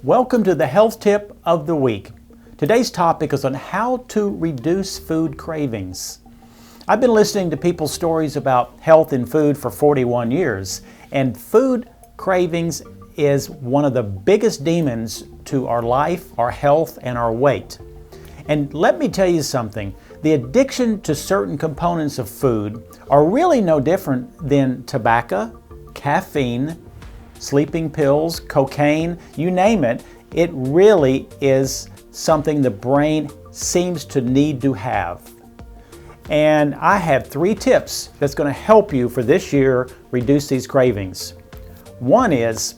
Welcome to the Health Tip of the Week. Today's topic is on how to reduce food cravings. I've been listening to people's stories about health and food for 41 years, and food cravings is one of the biggest demons to our life, our health, and our weight. And let me tell you something, the addiction to certain components of food are really no different than tobacco, caffeine, sleeping pills, cocaine, you name it. It really is something the brain seems to need to have. And I have 3 tips that's going to help you for this year reduce these cravings. One is,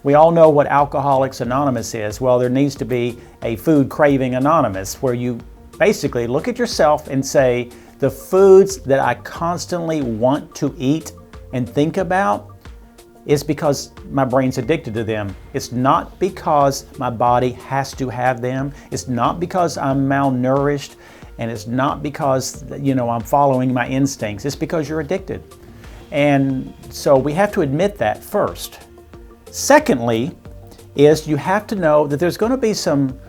we all know what Alcoholics Anonymous is. Well, there needs to be a Food Craving Anonymous where you basically look at yourself and say, the foods that I constantly want to eat and think about is because my brain's addicted to them. It's not because my body has to have them. It's not because I'm malnourished, and it's not because, I'm following my instincts. It's because you're addicted. And so we have to admit that first. Secondly, is you have to know that there's going to be some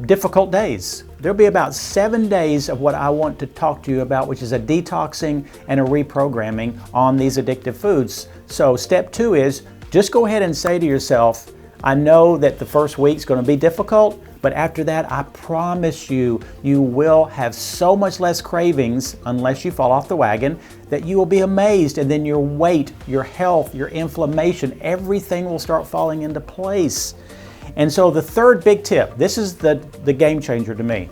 difficult days. There'll be about 7 days of what I want to talk to you about, which is a detoxing and a reprogramming on these addictive foods. So step 2 is just go ahead and say to yourself, I know that the first week's going to be difficult, but after that, I promise you, you will have so much less cravings, unless you fall off the wagon, that you will be amazed. And then your weight, your health, your inflammation, everything will start falling into place. And so the third big tip, this is the game changer to me.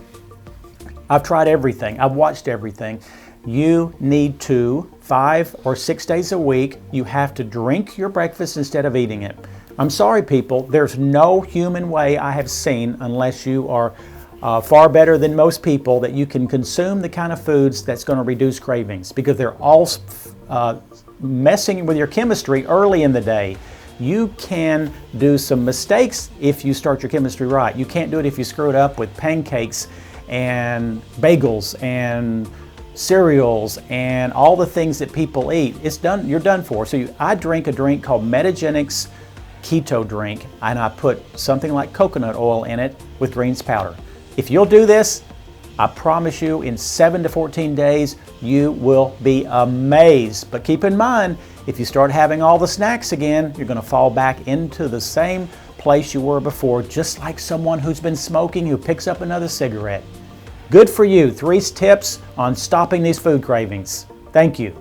I've tried everything. I've watched everything. You need to, 5 or 6 days a week, you have to drink your breakfast instead of eating it. I'm sorry, people, there's no human way I have seen, unless you are far better than most people, that you can consume the kind of foods that's going to reduce cravings, because they're all messing with your chemistry early in the day. You can do some mistakes if you start your chemistry right. You can't do it if you screw it up with pancakes and bagels and cereals and all the things that people eat. It's done. You're done for. So I drink a drink called Metagenics Keto Drink, and I put something like coconut oil in it with greens powder. If you'll do this, I promise you, in 7 to 14 days, you will be amazed. But keep in mind, if you start having all the snacks again, you're going to fall back into the same place you were before, just like someone who's been smoking who picks up another cigarette. Good for you. 3 tips on stopping these food cravings. Thank you.